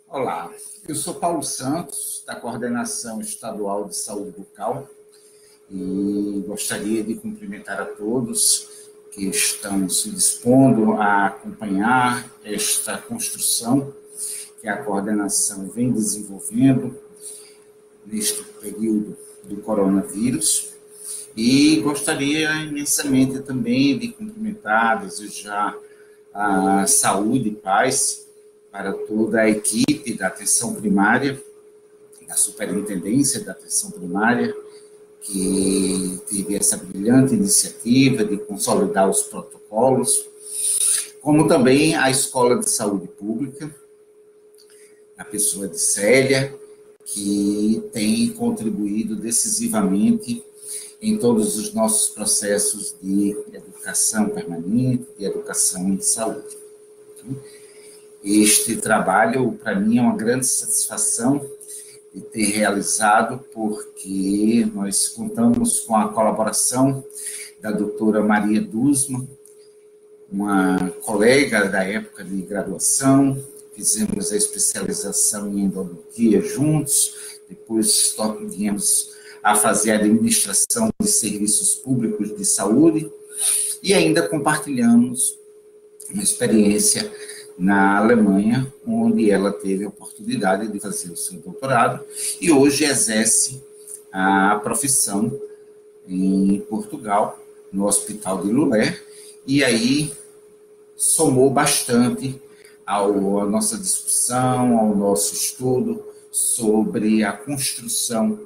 Olá, eu sou Paulo Santos, da Coordenação Estadual de Saúde Bucal, e gostaria de cumprimentar a todos que estão se dispondo a acompanhar esta construção que a coordenação vem desenvolvendo neste período do coronavírus. E gostaria imensamente também de cumprimentar, desejar a saúde e paz para toda a equipe da atenção primária, da Superintendência da Atenção Primária, que teve essa brilhante iniciativa de consolidar os protocolos, como também a Escola de Saúde Pública, a pessoa de Célia, que tem contribuído decisivamente em todos os nossos processos de educação permanente, de educação em saúde. Este trabalho, para mim, é uma grande satisfação de ter realizado, porque nós contamos com a colaboração da doutora Maria Dusman, uma colega da época de graduação. Fizemos a especialização em endodontia juntos, depois viemos a fazer a administração de serviços públicos de saúde, e ainda compartilhamos uma experiência na Alemanha, onde ela teve a oportunidade de fazer o seu doutorado, e hoje exerce a profissão em Portugal, no Hospital de Lulé, e aí somou bastante à nossa discussão, ao nosso estudo sobre a construção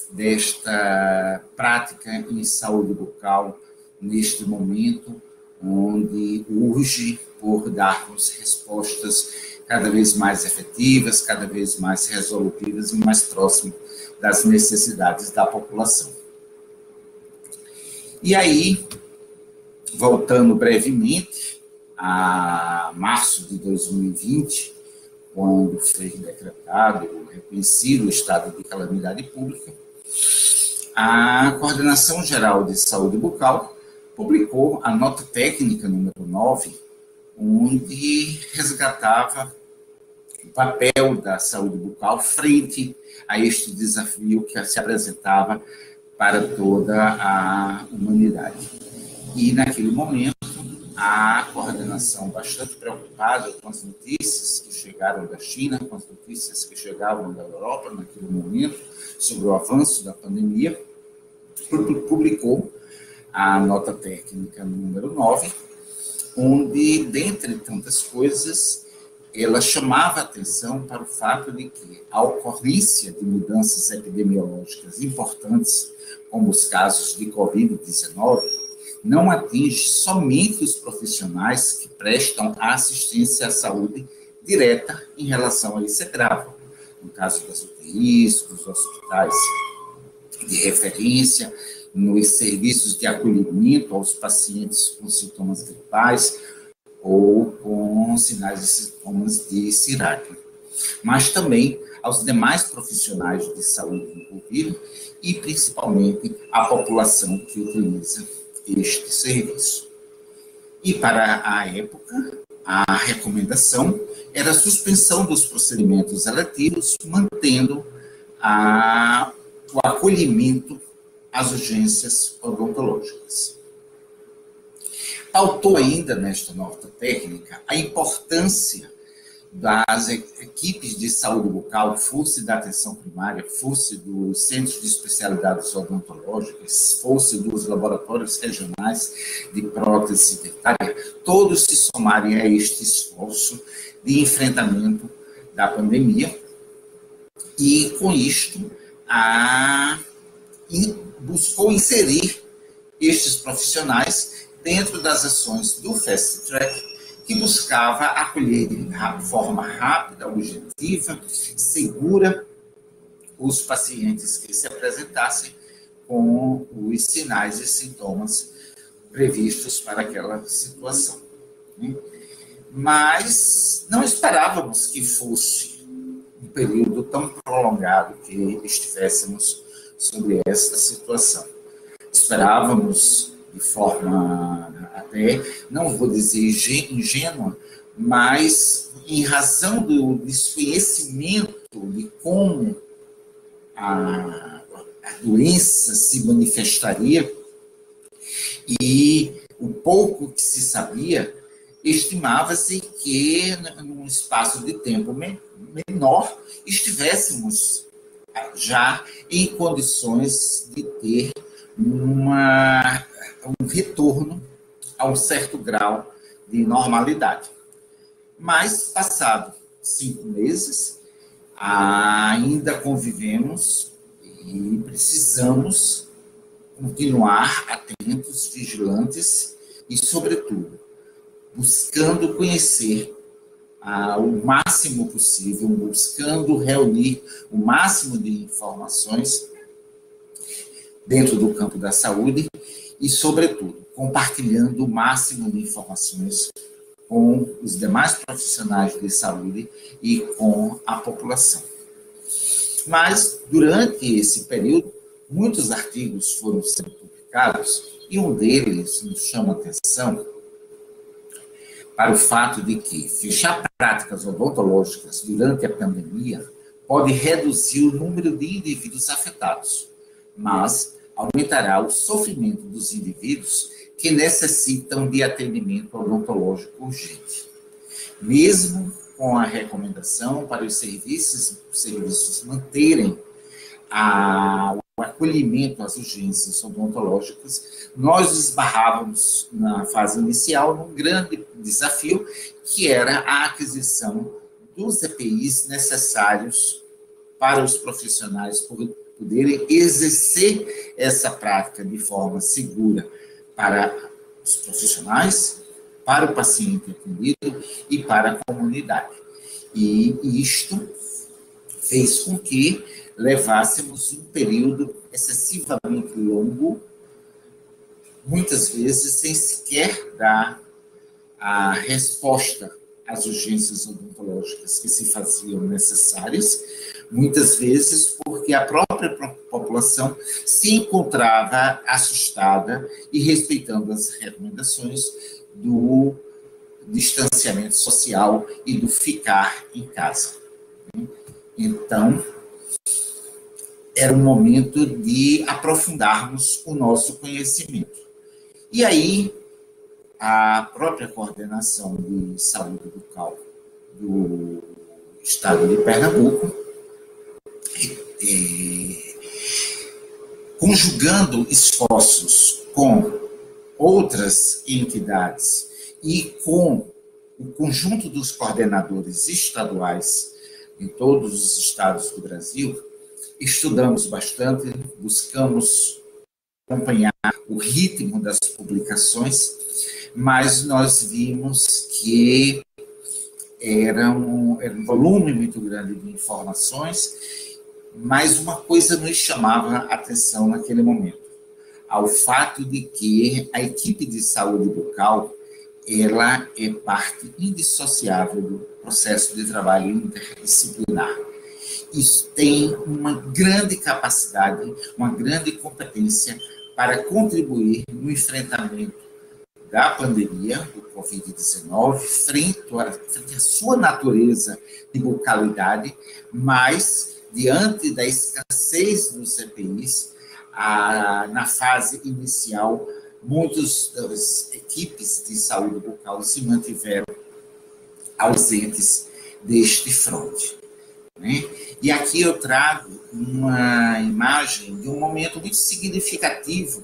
desta prática em saúde bucal neste momento, onde urge por darmos respostas cada vez mais efetivas, cada vez mais resolutivas e mais próximas das necessidades da população. E aí, voltando brevemente a março de 2020, quando foi decretado, reconhecido o estado de calamidade pública, a Coordenação Geral de Saúde Bucal publicou a nota técnica número 9, onde resgatava o papel da saúde bucal frente a este desafio que se apresentava para toda a humanidade. E, naquele momento, a coordenação, bastante preocupada com as notícias que chegaram da China, com as notícias que chegavam da Europa naquele momento, sobre o avanço da pandemia, publicou a nota técnica número 9, onde, dentre tantas coisas, ela chamava a atenção para o fato de que a ocorrência de mudanças epidemiológicas importantes, como os casos de Covid-19, não atinge somente os profissionais que prestam assistência à saúde direta em relação a esse agravo, no caso das UTIs, dos hospitais de referência, nos serviços de acolhimento aos pacientes com sintomas gripais ou com sinais e sintomas de cirrose, mas também aos demais profissionais de saúde envolvidos e, principalmente, à população que utiliza este serviço. E, para a época, a recomendação era a suspensão dos procedimentos eletivos, mantendo o acolhimento às urgências odontológicas. Pautou ainda nesta nota técnica a importância das equipes de saúde bucal, fosse da atenção primária, fosse dos centros de especialidades odontológicas, fosse dos laboratórios regionais de prótese dentária, todos se somarem a este esforço de enfrentamento da pandemia, e com isto buscou inserir estes profissionais dentro das ações do Fast Track, que buscava acolher de forma rápida, objetiva, segura, os pacientes que se apresentassem com os sinais e sintomas previstos para aquela situação. Mas não esperávamos que fosse um período tão prolongado que estivéssemos sobre esta situação. Esperávamos, de forma até, não vou dizer ingênua, mas em razão do desconhecimento de como a doença se manifestaria e o pouco que se sabia, estimava-se que, num espaço de tempo menor, estivéssemos já em condições de ter um retorno a um certo grau de normalidade. Mas, passado 5 meses, ainda convivemos e precisamos continuar atentos, vigilantes e, sobretudo, buscando conhecer o máximo possível, buscando reunir o máximo de informações dentro do campo da saúde e, sobretudo, compartilhando o máximo de informações com os demais profissionais de saúde e com a população. Mas, durante esse período, muitos artigos foram sendo publicados e um deles nos chama a atenção para o fato de que fechar práticas odontológicas durante a pandemia pode reduzir o número de indivíduos afetados, mas aumentará o sofrimento dos indivíduos que necessitam de atendimento odontológico urgente. Mesmo com a recomendação para os serviços manterem o acolhimento às urgências odontológicas, nós esbarrávamos na fase inicial num grande desafio, que era a aquisição dos EPIs necessários para os profissionais poderem exercer essa prática de forma segura para os profissionais, para o paciente atendido e para a comunidade. E isto fez com que levássemos um período excessivamente longo, muitas vezes sem sequer dar a resposta às urgências odontológicas que se faziam necessárias, muitas vezes porque a própria população se encontrava assustada e respeitando as recomendações do distanciamento social e do ficar em casa. Então, era um momento de aprofundarmos o nosso conhecimento. E aí, a própria coordenação de saúde bucal do estado de Pernambuco, conjugando esforços com outras entidades e com o conjunto dos coordenadores estaduais em todos os estados do Brasil, estudamos bastante, buscamos acompanhar o ritmo das publicações, mas nós vimos que era um volume muito grande de informações, mas uma coisa nos chamava a atenção naquele momento, ao fato de que a equipe de saúde bucal, ela é parte indissociável do processo de trabalho interdisciplinar. Isso tem uma grande capacidade, uma grande competência para contribuir no enfrentamento da pandemia do Covid-19, frente à sua natureza de bucalidade, mas, diante da escassez dos EPIs, na fase inicial, muitas das equipes de saúde bucal se mantiveram ausentes deste fronte. Né? E aqui eu trago uma imagem de um momento muito significativo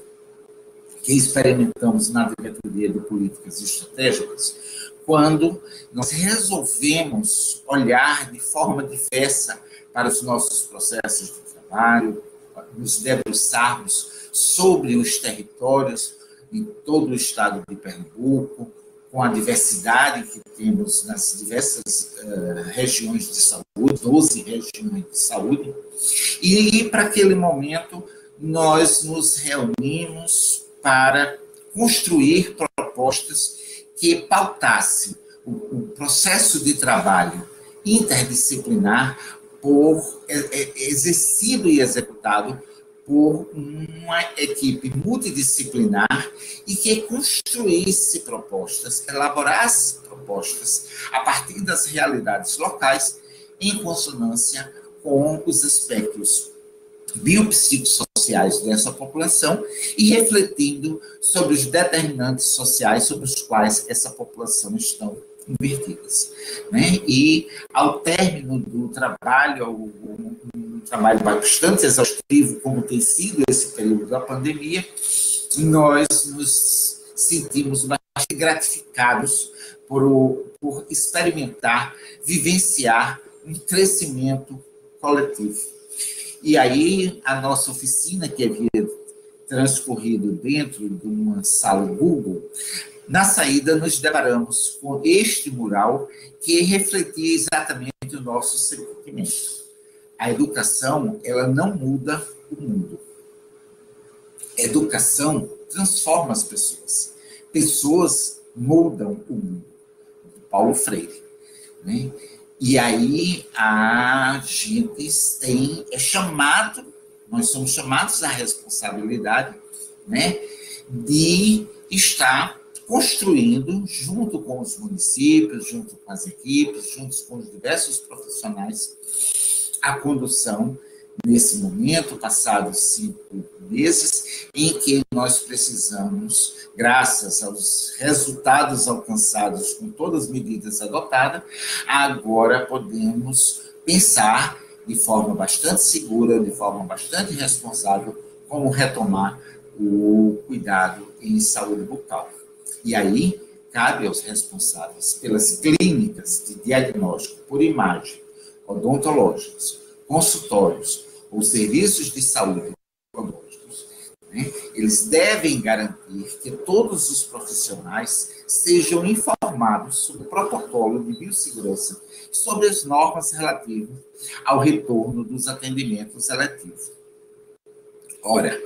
que experimentamos na diretoria de políticas estratégicas, quando nós resolvemos olhar de forma diversa para os nossos processos de trabalho, nos debruçarmos sobre os territórios em todo o estado de Pernambuco, com a diversidade que temos nas diversas regiões de saúde, 12 regiões de saúde, e para aquele momento nós nos reunimos para construir propostas que pautassem o processo de trabalho interdisciplinar exercido e executado por uma equipe multidisciplinar e que construísse propostas, elaborasse propostas a partir das realidades locais, em consonância com os aspectos biopsicossociais dessa população e refletindo sobre os determinantes sociais sobre os quais essa população estão invertidas. Né? E, ao término do trabalho, um trabalho bastante exaustivo, como tem sido esse período da pandemia, nós nos sentimos bastante gratificados por experimentar, vivenciar um crescimento coletivo. E aí, a nossa oficina, que havia transcorrido dentro de uma sala Google, na saída nos deparamos com este mural que refletia exatamente o nosso sentimento. A educação, ela não muda o mundo. A educação transforma as pessoas. Pessoas mudam o mundo. Paulo Freire. Né? E aí a gente nós somos chamados à responsabilidade, né, de estar construindo, junto com os municípios, junto com as equipes, junto com os diversos profissionais, a condução nesse momento, passados 5 meses, em que nós precisamos, graças aos resultados alcançados com todas as medidas adotadas, agora podemos pensar de forma bastante segura, de forma bastante responsável, como retomar o cuidado em saúde bucal. E aí, cabe aos responsáveis pelas clínicas de diagnóstico por imagem, odontológicos, consultórios ou serviços de saúde odontológicos, né? Eles devem garantir que todos os profissionais sejam informados sobre o protocolo de biossegurança e sobre as normas relativas ao retorno dos atendimentos eletivos. Ora,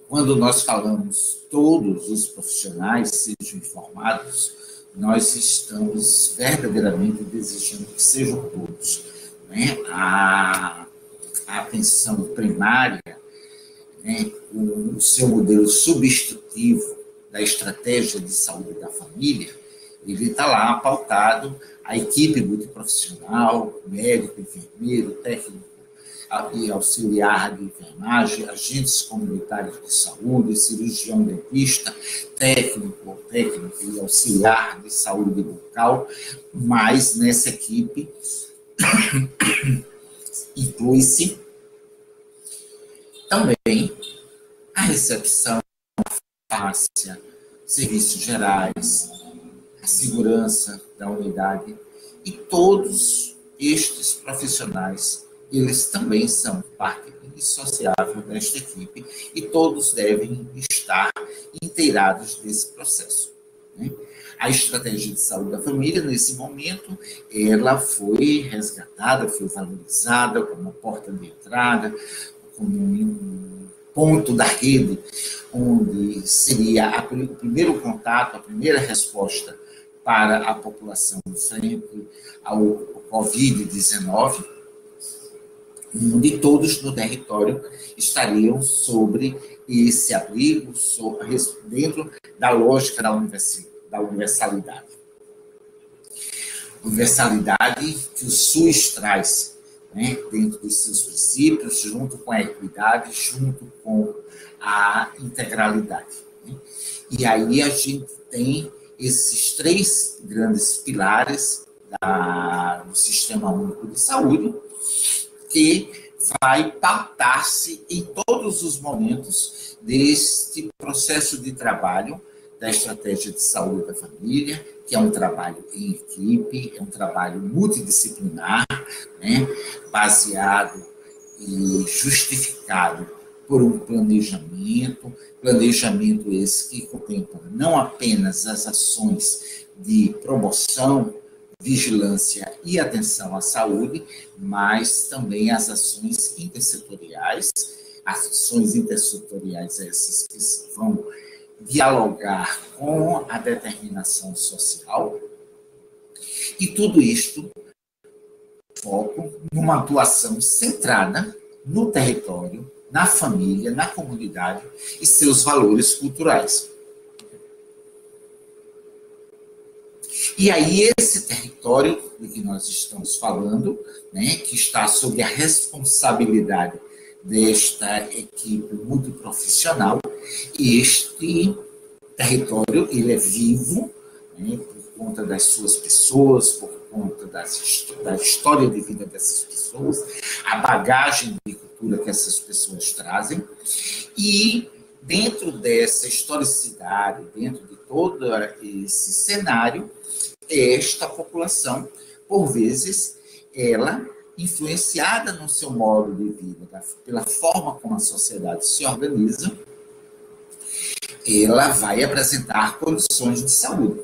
quando nós falamos todos os profissionais sejam informados, nós estamos verdadeiramente desejando que sejam todos. Né? A atenção primária, né, o seu modelo substitutivo da estratégia de saúde da família, ele está lá pautado, a equipe multiprofissional, médico, enfermeiro, técnico e auxiliar de enfermagem, agentes comunitários de saúde, cirurgião dentista, técnico e auxiliar de saúde bucal, mas nessa equipe inclui-se também a recepção, a farmácia, serviços gerais, a segurança da unidade, e todos estes profissionais, eles também são parte indissociável desta equipe e todos devem estar inteirados desse processo. Né? A estratégia de saúde da família, nesse momento, ela foi resgatada, foi valorizada como uma porta de entrada, como um ponto da rede, onde seria o primeiro contato, a primeira resposta para a população frente ao Covid-19, onde todos no território estariam sobre esse abrigo, dentro da lógica da universalidade. Universalidade que o SUS traz, né, dentro dos seus princípios, junto com a equidade, junto com a integralidade. Né? E aí a gente tem esses 3 grandes pilares do Sistema Único de Saúde, que vai pautar-se em todos os momentos deste processo de trabalho da estratégia de saúde da família, que é um trabalho em equipe, é um trabalho multidisciplinar, né, baseado e justificado por um planejamento esse que contempla não apenas as ações de promoção, vigilância e atenção à saúde, mas também as ações intersetoriais essas que vão dialogar com a determinação social, e tudo isto foco numa atuação centrada no território, na família, na comunidade e seus valores culturais. E aí, esse território de que nós estamos falando, né, que está sob a responsabilidade desta equipe muito profissional, e este território, ele é vivo, né, por conta das suas pessoas, por conta da história de vida dessas pessoas, a bagagem de cultura que essas pessoas trazem, e dentro dessa historicidade, dentro de todo esse cenário, esta população, por vezes, ela, influenciada no seu modo de vida, pela forma como a sociedade se organiza, ela vai apresentar condições de saúde.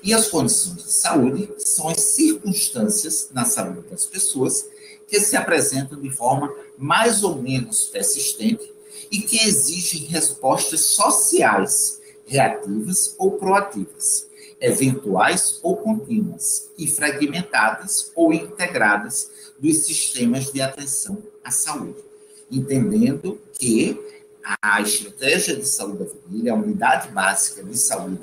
E as condições de saúde são as circunstâncias na saúde das pessoas que se apresentam de forma mais ou menos persistente e que exigem respostas sociais, reativas ou proativas, eventuais ou contínuas, e fragmentadas ou integradas dos sistemas de atenção à saúde, entendendo que a estratégia de saúde da família, a unidade básica de saúde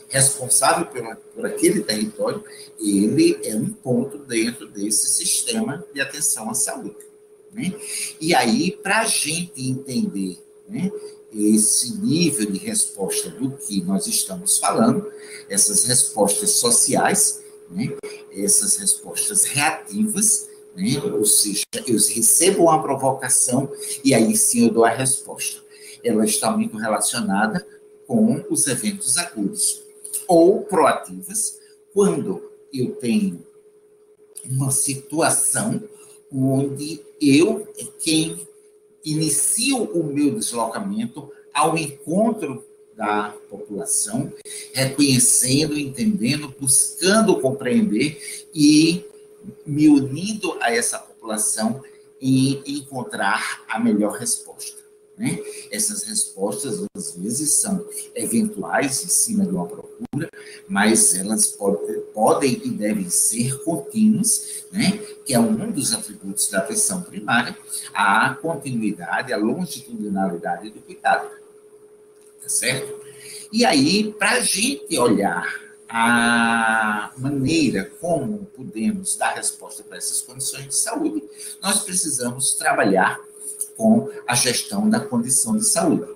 responsável por aquele território, ele é um ponto dentro desse sistema de atenção à saúde. Né? E aí, para a gente entender, né, esse nível de resposta do que nós estamos falando, essas respostas sociais, né, essas respostas reativas, né, ou seja, eu recebo uma provocação e aí sim eu dou a resposta. Ela está muito relacionada com os eventos agudos. Ou proativas, quando eu tenho uma situação onde eu é quem inicio o meu deslocamento ao encontro da população, reconhecendo, entendendo, buscando compreender e me unindo a essa população e encontrar a melhor resposta. Né? Essas respostas, às vezes, são eventuais, em cima de uma procura, mas elas podem e devem ser contínuas, né? Que é um dos atributos da atenção primária, a continuidade, a longitudinalidade do cuidado. Tá certo? E aí, para a gente olhar a maneira como podemos dar resposta para essas condições de saúde, nós precisamos trabalhar com a gestão da condição de saúde.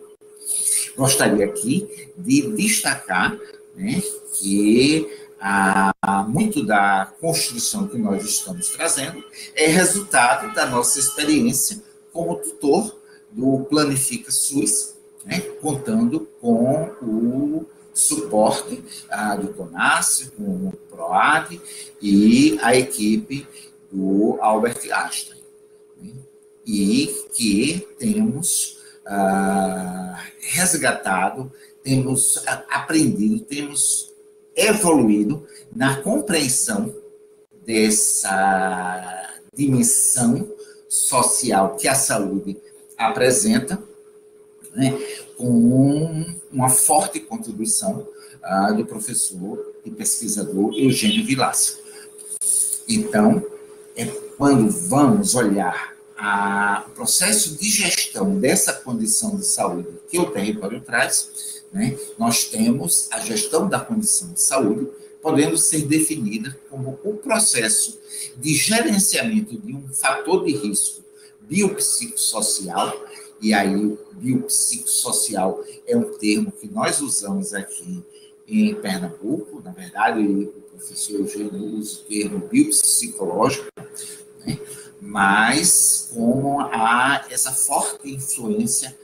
Gostaria aqui de destacar, né, que muito da construção que nós estamos trazendo é resultado da nossa experiência como tutor do Planifica SUS, né, contando com o suporte do CONAS, com o PROAD e a equipe do Albert Einstein. Né? E que temos resgatado, temos aprendido, temos evoluído na compreensão dessa dimensão social que a saúde apresenta, né, com uma forte contribuição do professor e pesquisador Eugênio Vilaça. Então, quando vamos olhar o processo de gestão dessa condição de saúde que o território traz, né, nós temos a gestão da condição de saúde podendo ser definida como o processo de gerenciamento de um fator de risco biopsicossocial, e aí o biopsicossocial é um termo que nós usamos aqui em Pernambuco, na verdade, o professor Eugênio usa o termo biopsicológico, né? Mas como há essa forte influência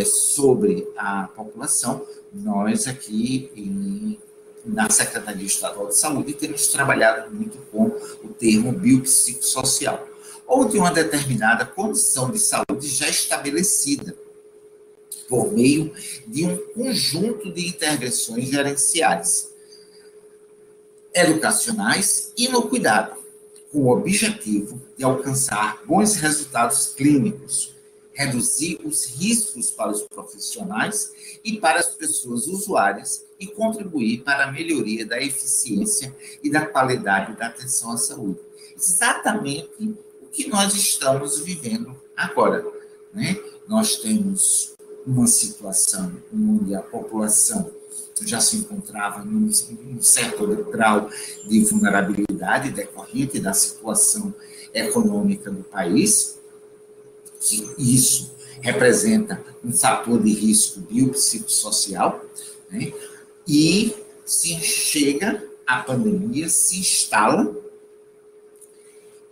sobre a população, nós aqui na Secretaria Estadual de Saúde temos trabalhado muito com o termo biopsicossocial, ou de uma determinada condição de saúde já estabelecida, por meio de um conjunto de intervenções gerenciais, educacionais e no cuidado, com o objetivo de alcançar bons resultados clínicos, reduzir os riscos para os profissionais e para as pessoas usuárias e contribuir para a melhoria da eficiência e da qualidade da atenção à saúde. Exatamente o que nós estamos vivendo agora. né? Nós temos uma situação onde a população já se encontrava num certo grau de vulnerabilidade decorrente da situação econômica do país, que isso representa um fator de risco biopsicossocial, né? E se chega a pandemia, se instala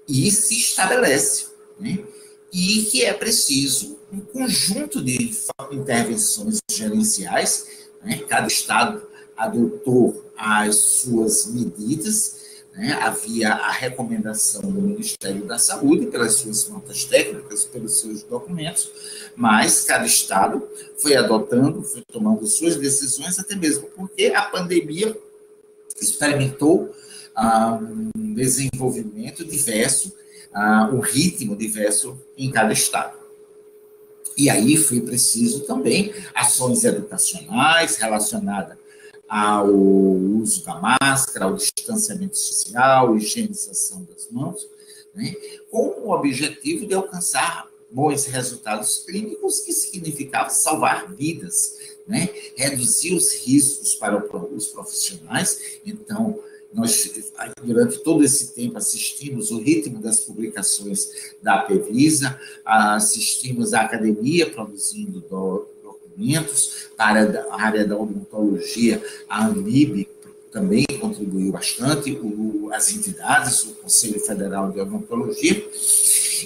e se estabelece, né? E que é preciso um conjunto de intervenções gerenciais, né? Cada estado adotou as suas medidas, né? Havia a recomendação do Ministério da Saúde, pelas suas notas técnicas, pelos seus documentos, mas cada estado foi adotando, foi tomando suas decisões, até mesmo porque a pandemia experimentou um desenvolvimento diverso, um ritmo diverso em cada estado. E aí foi preciso também ações educacionais relacionadas ao uso da máscara, ao distanciamento social, higienização das mãos, né, com o objetivo de alcançar bons resultados clínicos, que significava salvar vidas, né, reduzir os riscos para os profissionais. Então, nós, durante todo esse tempo, assistimos o ritmo das publicações da Pevisa, assistimos à academia produzindo documentos para a área da odontologia, a ANIB também contribuiu bastante, as entidades, o Conselho Federal de Odontologia,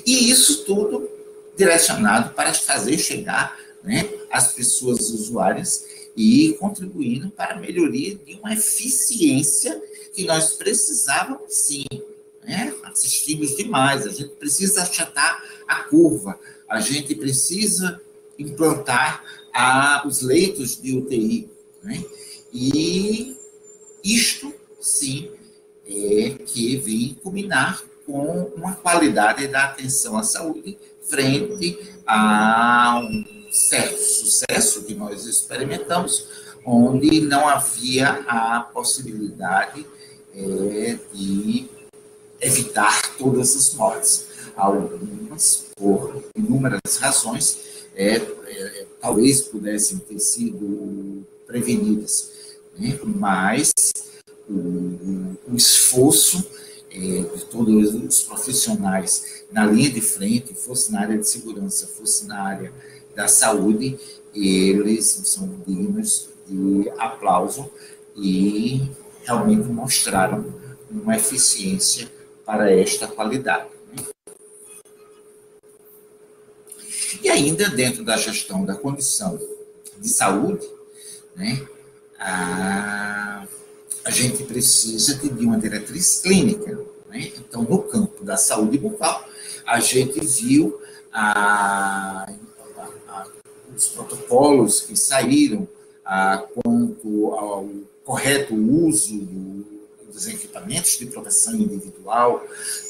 e isso tudo direcionado para fazer chegar, né, as pessoas usuárias e contribuindo para a melhoria de uma eficiência que nós precisávamos, sim, né? Assistimos demais, a gente precisa achatar a curva, a gente precisa implantar os leitos de UTI, né? E isto, sim, é que vem culminar com uma qualidade da atenção à saúde frente a um certo sucesso que nós experimentamos, onde não havia a possibilidade de evitar todas as mortes. Algumas, por inúmeras razões, talvez pudessem ter sido prevenidas, né? Mas o esforço de todos os profissionais na linha de frente, fosse na área de segurança, fosse na área da saúde, eles são dignos de aplauso e realmente mostraram uma eficiência para esta qualidade. E ainda dentro da gestão da condição de saúde, né, a gente precisa de uma diretriz clínica, né? Então, no campo da saúde bucal, a gente viu os protocolos que saíram quanto ao correto uso dos equipamentos de proteção individual,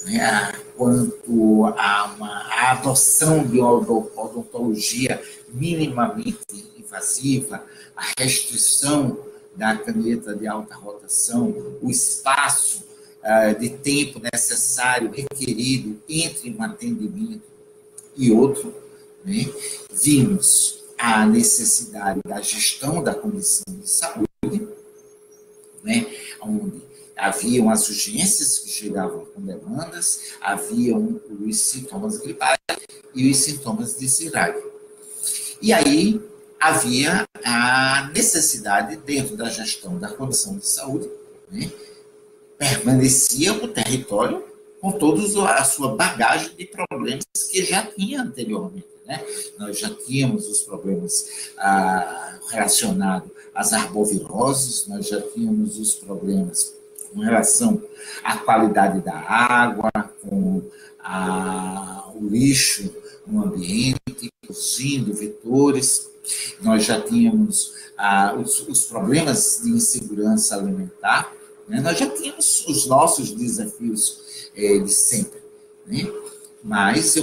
né, quanto a adoção de uma odontologia minimamente invasiva, a restrição da caneta de alta rotação, o espaço de tempo necessário, requerido entre um atendimento e outro, né? Vimos a necessidade da gestão da condição de saúde, né? Onde haviam as urgências que chegavam com demandas, haviam os sintomas gripais e os sintomas de cirrose. E aí havia a necessidade, dentro da gestão da condição de saúde, né? Permanecia o território com toda a sua bagagem de problemas que já tinha anteriormente, né? Nós já tínhamos os problemas relacionados às arboviroses, nós já tínhamos os problemas com relação à qualidade da água, com o lixo no ambiente, produzindo vetores, nós já tínhamos os problemas de insegurança alimentar, né? Nós já tínhamos os nossos desafios de sempre, né? Mas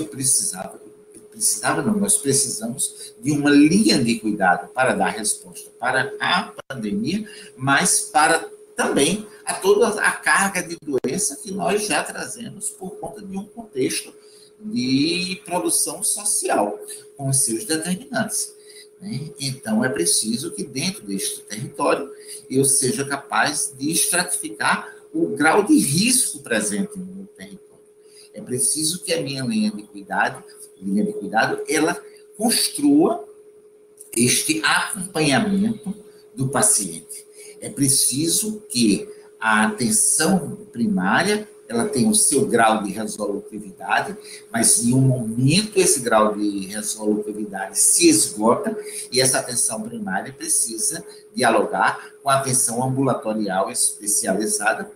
nós precisamos de uma linha de cuidado para dar resposta para a pandemia, mas para também a toda a carga de doença que nós já trazemos por conta de um contexto de produção social, com os seus determinantes. Né? Então, é preciso que dentro deste território eu seja capaz de estratificar o grau de risco presente no meu território. É preciso que a minha linha de cuidado, ela construa este acompanhamento do paciente. É preciso que a atenção primária ela tenha o seu grau de resolutividade, mas em um momento esse grau de resolutividade se esgota e essa atenção primária precisa dialogar com a atenção ambulatorial especializada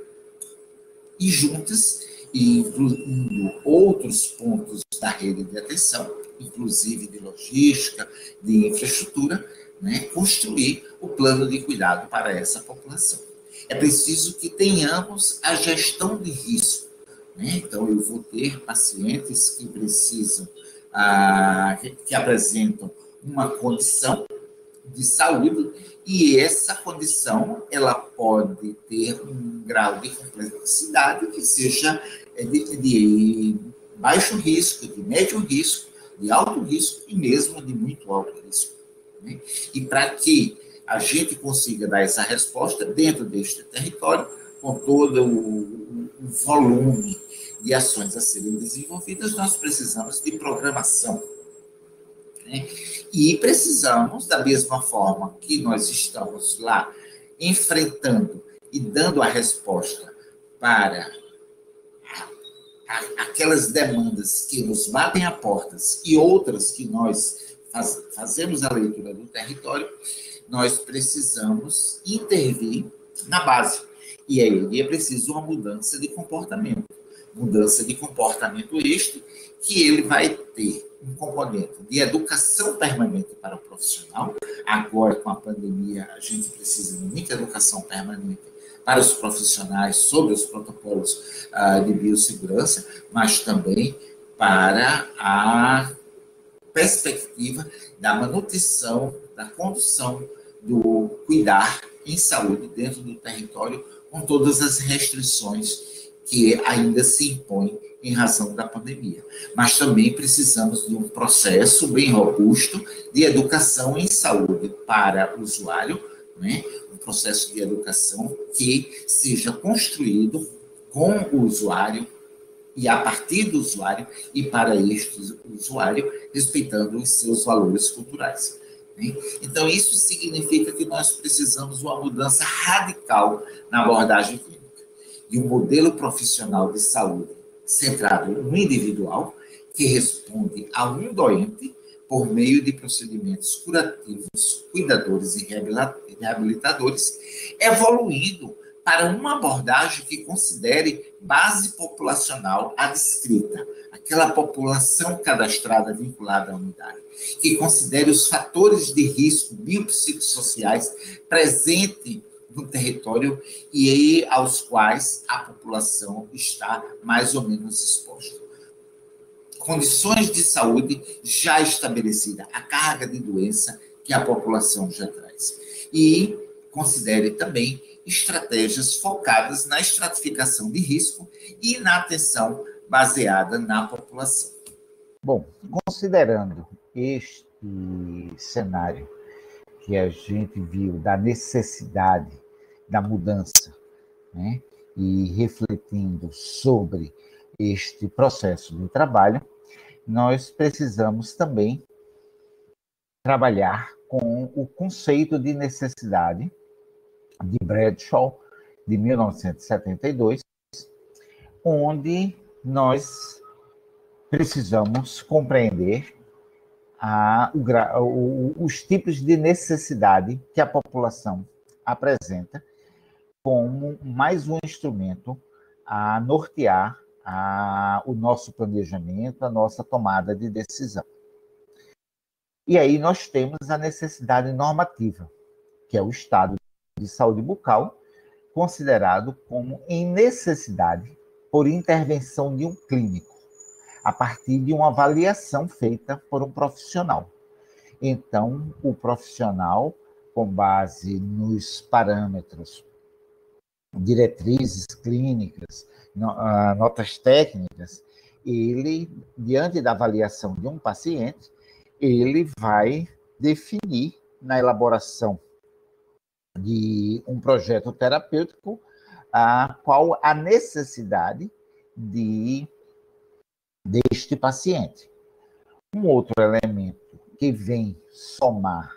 e juntas, e incluindo outros pontos da rede de atenção, inclusive de logística, de infraestrutura, né, construir o plano de cuidado para essa população. É preciso que tenhamos a gestão de risco. Né? Então, eu vou ter pacientes que precisam, que apresentam uma condição de saúde, e essa condição ela pode ter um grau de complexidade que seja de baixo risco, de médio risco, de alto risco e mesmo de muito alto risco. Né? E para que a gente consiga dar essa resposta dentro deste território, com todo o volume de ações a serem desenvolvidas, nós precisamos de programação. Né? E precisamos, da mesma forma que nós estamos lá enfrentando e dando a resposta para aquelas demandas que nos batem a portas e outras que nós fazemos a leitura do território, nós precisamos intervir na base. E aí é preciso uma mudança de comportamento. Mudança de comportamento este, que ele vai ter um componente de educação permanente para o profissional. Agora, com a pandemia, a gente precisa de muita educação permanente para os profissionais sobre os protocolos de biossegurança, mas também para a perspectiva da manutenção, da condução do cuidar em saúde dentro do território, com todas as restrições que ainda se impõem em razão da pandemia. Mas também precisamos de um processo bem robusto de educação em saúde para o usuário, né? Um processo de educação que seja construído com o usuário e a partir do usuário e para este usuário, respeitando os seus valores culturais. Né? Então, isso significa que nós precisamos de uma mudança radical na abordagem clínica, de um modelo profissional de saúde centrado no individual, que responde a um doente por meio de procedimentos curativos, cuidadores e reabilitadores, evoluindo para uma abordagem que considere base populacional adscrita, aquela população cadastrada vinculada à unidade, que considere os fatores de risco biopsicossociais presentes no território e aos quais a população está mais ou menos exposta. Condições de saúde já estabelecida, a carga de doença que a população já traz. E considere também estratégias focadas na estratificação de risco e na atenção baseada na população. Bom, considerando este cenário que a gente viu da necessidade da mudança, né, e refletindo sobre este processo de trabalho, nós precisamos também trabalhar com o conceito de necessidade de Bradshaw, de 1972, onde nós precisamos compreender os tipos de necessidade que a população apresenta como mais um instrumento a nortear o nosso planejamento, a nossa tomada de decisão. E aí nós temos a necessidade normativa, que é o estado de saúde bucal, considerado como em necessidade por intervenção de um clínico, a partir de uma avaliação feita por um profissional. Então, o profissional, com base nos parâmetros, diretrizes clínicas, notas técnicas, ele, diante da avaliação de um paciente, ele vai definir na elaboração de um projeto terapêutico qual a necessidade deste paciente. Um outro elemento que vem somar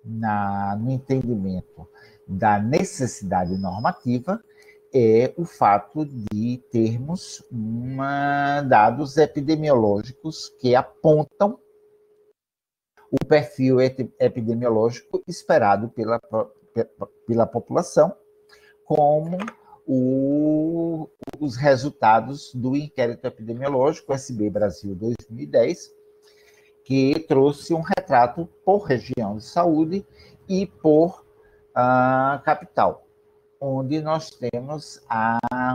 no entendimento da necessidade normativa é o fato de termos dados epidemiológicos que apontam o perfil epidemiológico esperado pela população, como os resultados do inquérito epidemiológico SB Brasil 2010, que trouxe um retrato por região de saúde e por capital, onde nós temos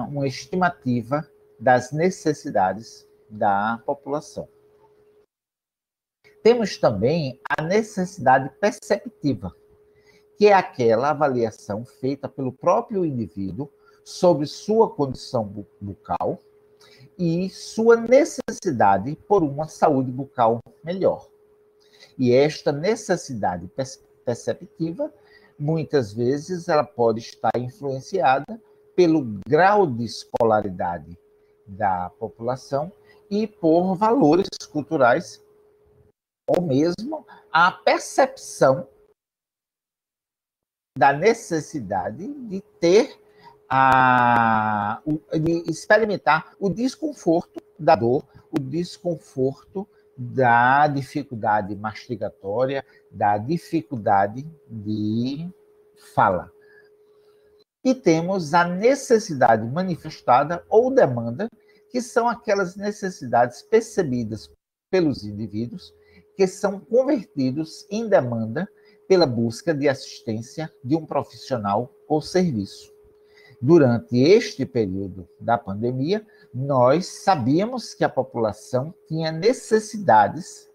uma estimativa das necessidades da população. Temos também a necessidade perceptiva, que é aquela avaliação feita pelo próprio indivíduo sobre sua condição bucal e sua necessidade por uma saúde bucal melhor. E esta necessidade perceptiva, muitas vezes, ela pode estar influenciada pelo grau de escolaridade da população e por valores culturais, ou mesmo a percepção da necessidade de ter de experimentar o desconforto da dor, o desconforto da dificuldade mastigatória, da dificuldade de fala. E temos a necessidade manifestada ou demanda, que são aquelas necessidades percebidas pelos indivíduos, que são convertidos em demanda pela busca de assistência de um profissional ou serviço. Durante este período da pandemia, nós sabíamos que a população tinha necessidades,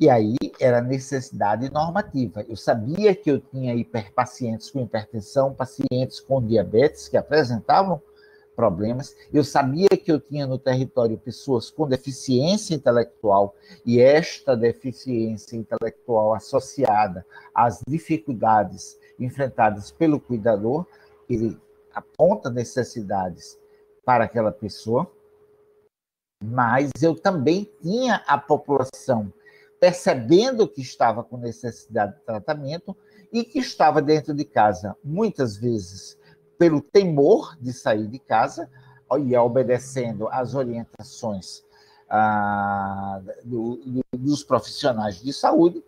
e aí era necessidade normativa. Eu sabia que eu tinha pacientes com hipertensão, pacientes com diabetes que apresentavam problemas. Eu sabia que eu tinha no território pessoas com deficiência intelectual, e esta deficiência intelectual associada às dificuldades enfrentadas pelo cuidador, ele aponta necessidades para aquela pessoa, mas eu também tinha a população percebendo que estava com necessidade de tratamento e que estava dentro de casa, muitas vezes pelo temor de sair de casa e obedecendo às orientações dos profissionais de saúde,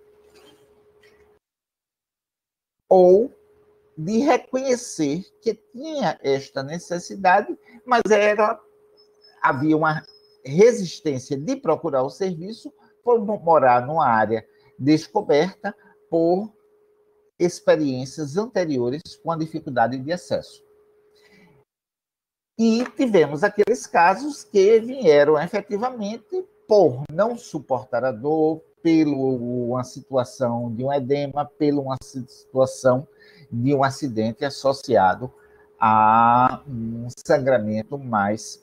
ou de reconhecer que tinha esta necessidade, mas havia uma resistência de procurar o serviço por morar numa área descoberta por experiências anteriores com a dificuldade de acesso. E tivemos aqueles casos que vieram efetivamente por não suportar a dor, uma situação de um edema, uma situação de um acidente associado a um sangramento mais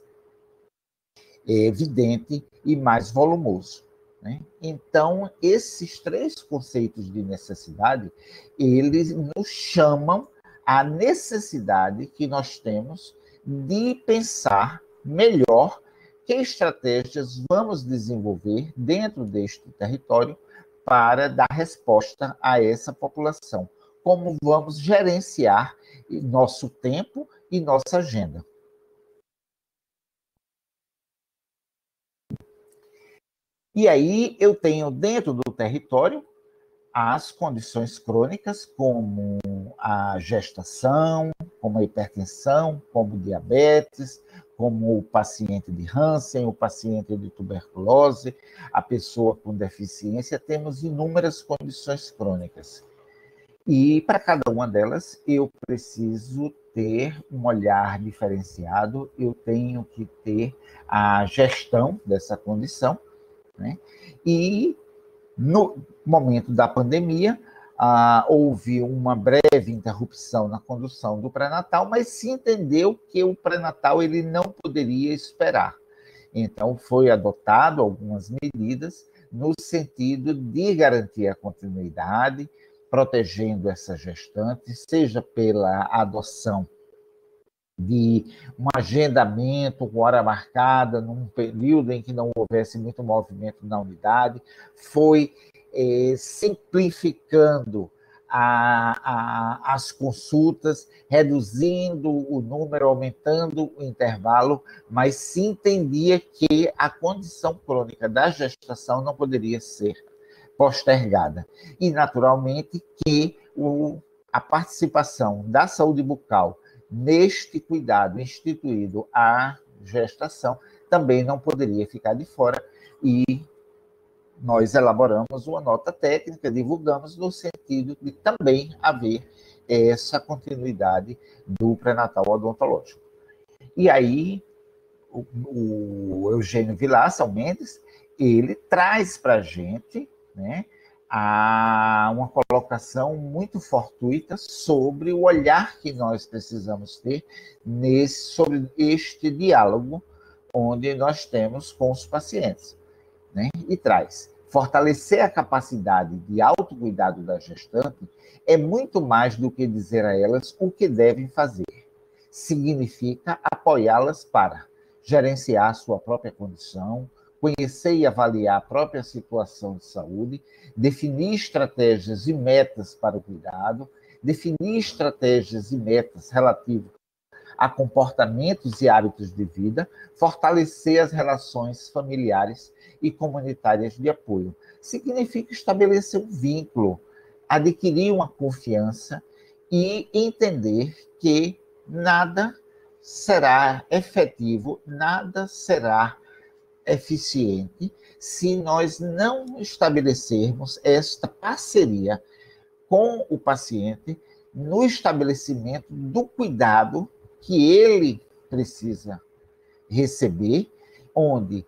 evidente e mais volumoso, né? Então, esses três conceitos de necessidade, eles nos chamam a necessidade que nós temos de pensar melhor que estratégias vamos desenvolver dentro deste território para dar resposta a essa população. Como vamos gerenciar nosso tempo e nossa agenda. E aí eu tenho dentro do território as condições crônicas, como a gestação, como a hipertensão, como diabetes, como o paciente de Hansen, o paciente de tuberculose, a pessoa com deficiência. Temos inúmeras condições crônicas. E para cada uma delas eu preciso ter um olhar diferenciado, eu tenho que ter a gestão dessa condição, né? E no momento da pandemia, houve uma breve interrupção na condução do pré-natal, mas se entendeu que o pré-natal ele não poderia esperar. Então, foi adotado algumas medidas no sentido de garantir a continuidade, protegendo essa gestante, seja pela adoção de um agendamento com hora marcada, num período em que não houvesse muito movimento na unidade, foi simplificando as consultas, reduzindo o número, aumentando o intervalo, mas se entendia que a condição crônica da gestação não poderia ser postergada. E, naturalmente, que a participação da saúde bucal neste cuidado instituído à gestação também não poderia ficar de fora, e nós elaboramos uma nota técnica, divulgamos no sentido de também haver essa continuidade do pré-natal odontológico. E aí, o Eugênio Vilaça Mendes, ele traz para a gente, né, uma colocação muito fortuita sobre o olhar que nós precisamos ter sobre este diálogo onde nós temos com os pacientes, né? E traz: fortalecer a capacidade de autocuidado da gestante é muito mais do que dizer a elas o que devem fazer. Significa apoiá-las para gerenciar sua própria condição, conhecer e avaliar a própria situação de saúde, definir estratégias e metas para o cuidado, definir estratégias e metas relativas a comportamentos e hábitos de vida, fortalecer as relações familiares e comunitárias de apoio. Significa estabelecer um vínculo, adquirir uma confiança e entender que nada será efetivo, nada será eficiente se nós não estabelecermos esta parceria com o paciente no estabelecimento do cuidado que ele precisa receber, onde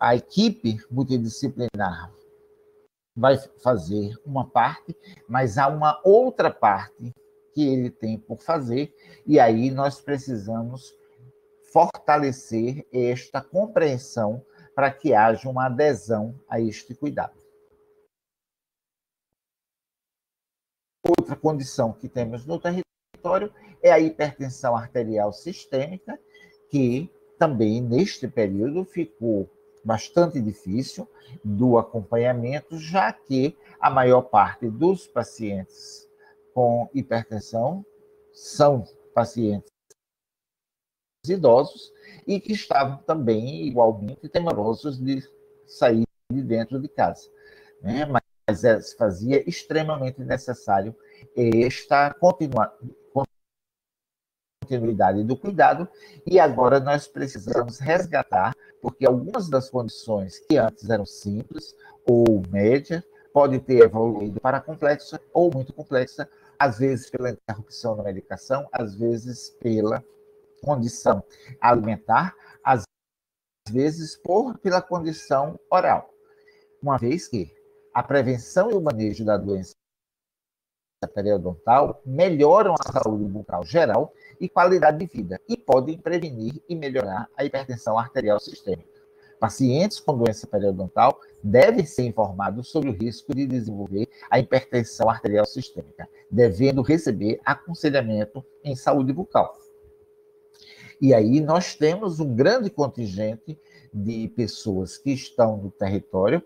a equipe multidisciplinar vai fazer uma parte, mas há uma outra parte que ele tem por fazer, e aí nós precisamos fortalecer esta compreensão para que haja uma adesão a este cuidado. Outra condição que temos no território é a hipertensão arterial sistêmica, que também neste período ficou bastante difícil do acompanhamento, já que a maior parte dos pacientes com hipertensão são pacientes idosos e que estavam também igualmente temerosos de sair de dentro de casa, né? Mas se fazia extremamente necessário esta continuidade do cuidado, e agora nós precisamos resgatar, porque algumas das condições que antes eram simples ou médias podem ter evoluído para complexa ou muito complexa, às vezes pela interrupção da medicação, às vezes pela condição alimentar, às vezes pela condição oral. Uma vez que a prevenção e o manejo da doença periodontal melhoram a saúde bucal geral e qualidade de vida, e podem prevenir e melhorar a hipertensão arterial sistêmica. Pacientes com doença periodontal devem ser informados sobre o risco de desenvolver a hipertensão arterial sistêmica, devendo receber aconselhamento em saúde bucal. E aí nós temos um grande contingente de pessoas que estão no território,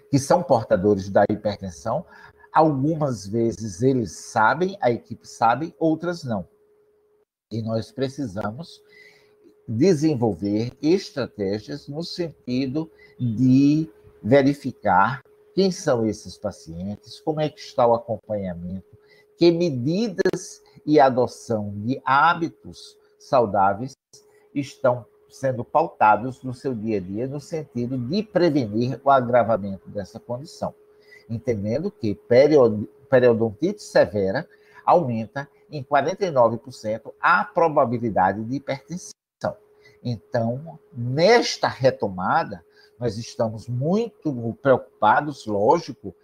que são portadores da hipertensão. Algumas vezes eles sabem, a equipe sabe, outras não. E nós precisamos desenvolver estratégias no sentido de verificar quem são esses pacientes, como é que está o acompanhamento, que medidas e adoção de hábitos saudáveis estão sendo pautados no seu dia a dia, no sentido de prevenir o agravamento dessa condição, entendendo que periodontite severa aumenta em 49% a probabilidade de hipertensão. Então, nesta retomada, nós estamos muito preocupados, lógico,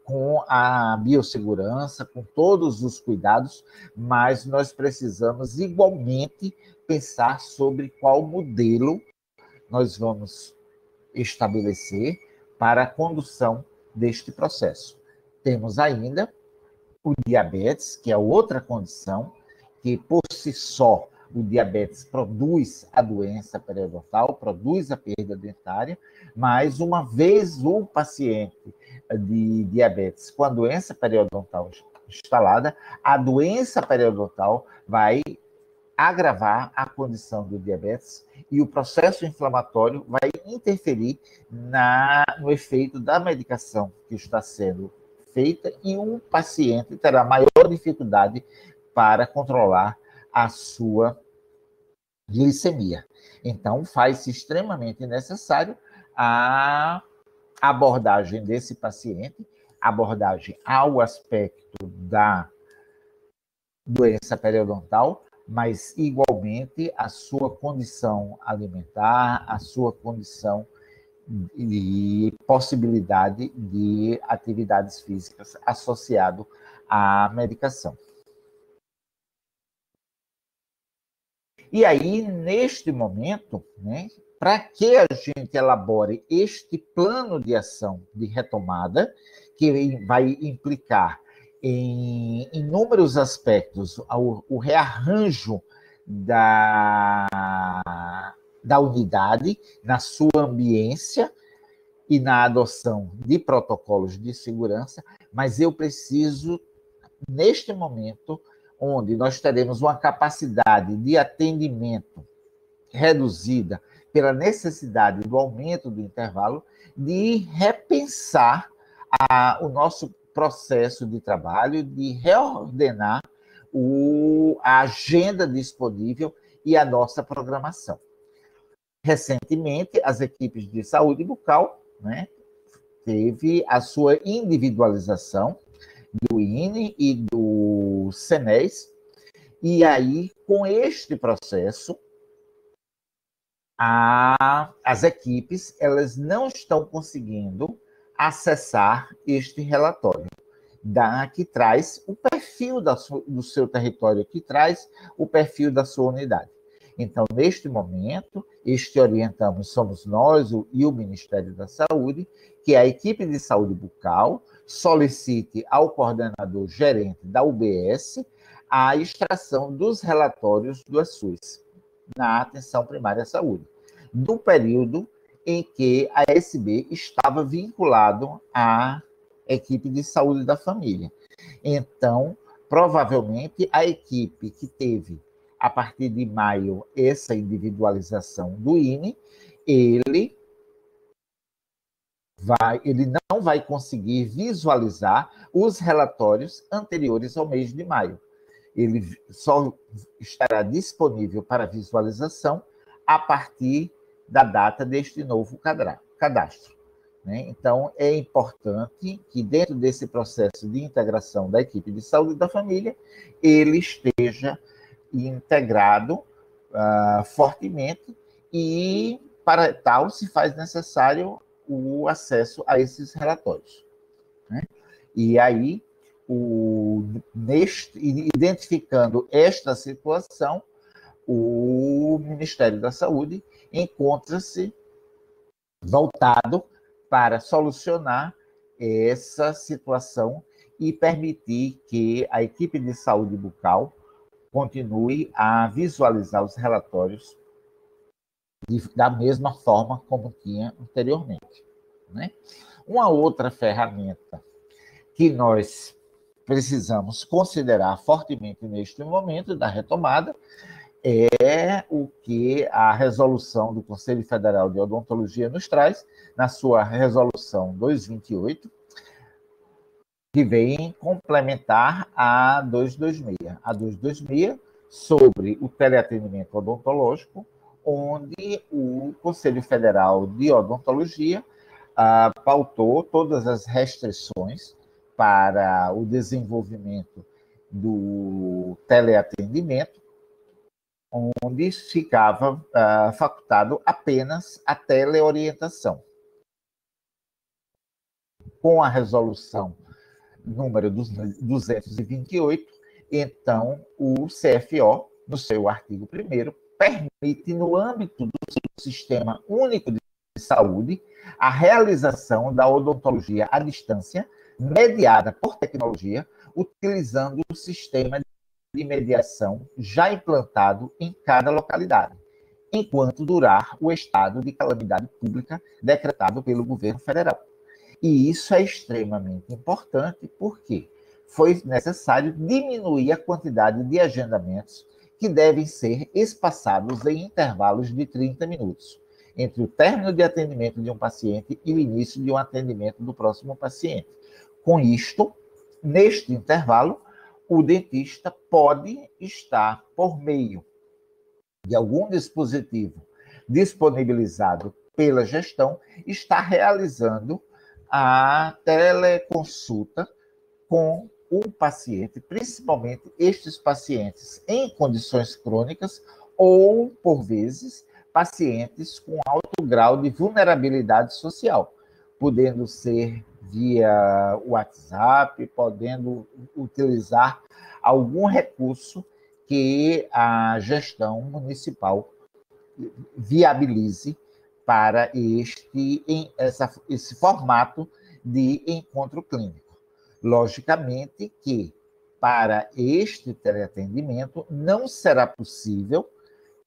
com a biossegurança, com todos os cuidados, mas nós precisamos igualmente pensar sobre qual modelo nós vamos estabelecer para a condução deste processo. Temos ainda o diabetes, que é outra condição, que por si só o diabetes produz a doença periodontal, produz a perda dentária, mas uma vez o paciente de diabetes com a doença periodontal instalada, a doença periodontal vai agravar a condição do diabetes e o processo inflamatório vai interferir no efeito da medicação que está sendo feita e um paciente terá maior dificuldade para controlar a sua glicemia. Então, faz-se extremamente necessário a abordagem desse paciente, abordagem ao aspecto da doença periodontal, mas igualmente a sua condição alimentar, a sua condição e possibilidade de atividades físicas associado à medicação. E aí, neste momento, né, para que a gente elabore este plano de ação de retomada, que vai implicar em inúmeros aspectos o rearranjo da unidade na sua ambiência e na adoção de protocolos de segurança, mas eu preciso, neste momento, onde nós teremos uma capacidade de atendimento reduzida pela necessidade do aumento do intervalo, de repensar o nosso processo de trabalho, de reordenar a agenda disponível e a nossa programação. Recentemente, as equipes de saúde bucal, né, teve a sua individualização do INE e do CENES, e aí, com este processo, as equipes elas não estão conseguindo acessar este relatório, que traz o perfil do seu território, que traz o perfil da sua unidade. Então, neste momento, orientamos, somos nós e o Ministério da Saúde, que a equipe de saúde bucal solicite ao coordenador gerente da UBS a extração dos relatórios do SUS, na atenção primária à saúde, do período em que a SB estava vinculado à equipe de saúde da família. Então, provavelmente, a equipe que teve, a partir de maio, essa individualização do INE, ele não vai conseguir visualizar os relatórios anteriores ao mês de maio. Ele só estará disponível para visualização a partir da data deste novo cadastro. Né? Então, é importante que, dentro desse processo de integração da equipe de saúde da família, ele esteja integrado fortemente e, para tal, se faz necessário o acesso a esses relatórios. Né? E aí, identificando esta situação, o Ministério da Saúde encontra-se voltado para solucionar essa situação e permitir que a equipe de saúde bucal continue a visualizar os relatórios da mesma forma como tinha anteriormente. Né? Uma outra ferramenta que nós precisamos considerar fortemente neste momento da retomada é o que a resolução do Conselho Federal de Odontologia nos traz, na sua resolução 228, que vem complementar a 226. A 226 sobre o teleatendimento odontológico, onde o Conselho Federal de Odontologia pautou todas as restrições para o desenvolvimento do teleatendimento, onde ficava facultado apenas a teleorientação. com a resolução número 228, então o CFO, no seu artigo 1º, permite, no âmbito do Sistema Único de Saúde, a realização da odontologia à distância, mediada por tecnologia, utilizando o sistema de mediação já implantado em cada localidade, enquanto durar o estado de calamidade pública decretado pelo governo federal. E isso é extremamente importante porque foi necessário diminuir a quantidade de agendamentos que devem ser espaçados em intervalos de 30 minutos, entre o término de atendimento de um paciente e o início de um atendimento do próximo paciente. Com isto, neste intervalo, o dentista pode estar, por meio de algum dispositivo disponibilizado pela gestão, está realizando a teleconsulta com o paciente, principalmente estes pacientes em condições crônicas ou, por vezes, pacientes com alto grau de vulnerabilidade social, podendo ser via WhatsApp, podendo utilizar algum recurso que a gestão municipal viabilize para esse formato de encontro clínico. Logicamente que, para este teleatendimento, não será possível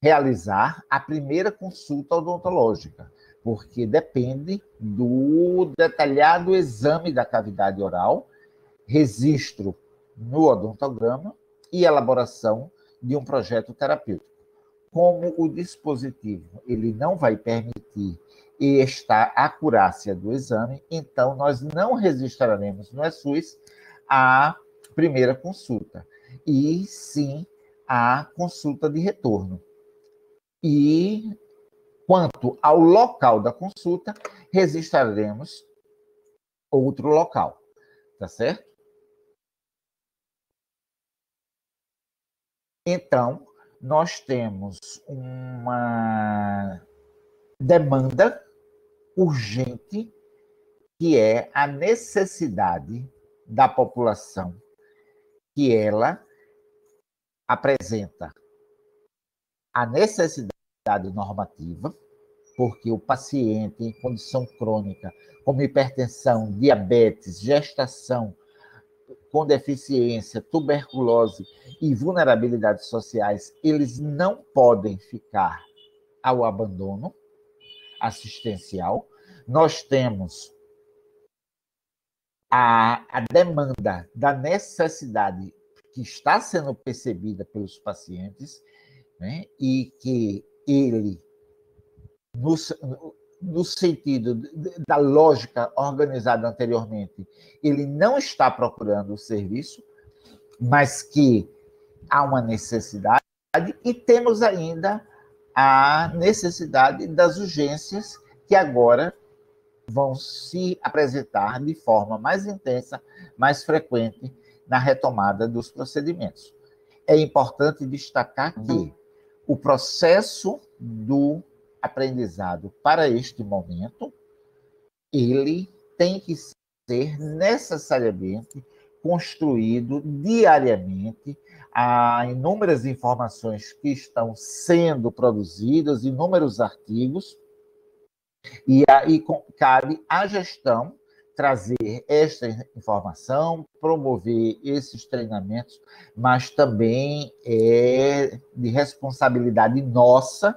realizar a primeira consulta odontológica, porque depende do detalhado exame da cavidade oral, registro no odontograma e elaboração de um projeto terapêutico. Como o dispositivo ele não vai permitir esta acurácia do exame, então nós não registraremos no ESUS a primeira consulta, e sim a consulta de retorno. E quanto ao local da consulta, registraremos outro local, tá certo? Então, nós temos uma demanda urgente, que é a necessidade da população, que ela apresenta a necessidade normativa, porque o paciente em condição crônica, como hipertensão, diabetes, gestação, com deficiência, tuberculose e vulnerabilidades sociais, eles não podem ficar ao abandono assistencial. Nós temos a demanda da necessidade que está sendo percebida pelos pacientes, né, e que ele, no sentido da lógica organizada anteriormente, ele não está procurando o serviço, mas que há uma necessidade, e temos ainda a necessidade das urgências, que agora vão se apresentar de forma mais intensa, mais frequente na retomada dos procedimentos. É importante destacar que o processo do aprendizado para este momento, ele tem que ser necessariamente construído diariamente. Há inúmeras informações que estão sendo produzidas, inúmeros artigos, e aí cabe à gestão trazer esta informação, promover esses treinamentos, mas também é de responsabilidade nossa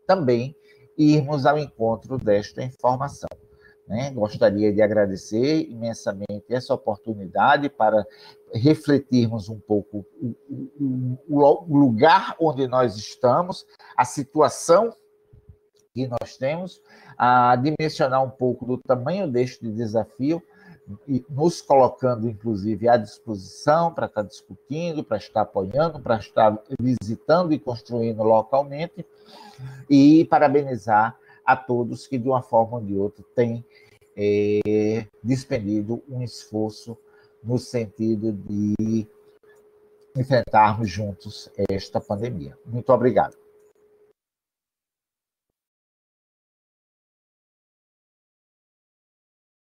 também irmos ao encontro desta informação, né? Gostaria de agradecer imensamente essa oportunidade para refletirmos um pouco o lugar onde nós estamos, a situação que nós temos, a dimensionar um pouco do tamanho deste desafio, e nos colocando, inclusive, à disposição para estar discutindo, para estar apoiando, para estar visitando e construindo localmente, e parabenizar a todos que, de uma forma ou de outra, têm despendido um esforço no sentido de enfrentarmos juntos esta pandemia. Muito obrigado.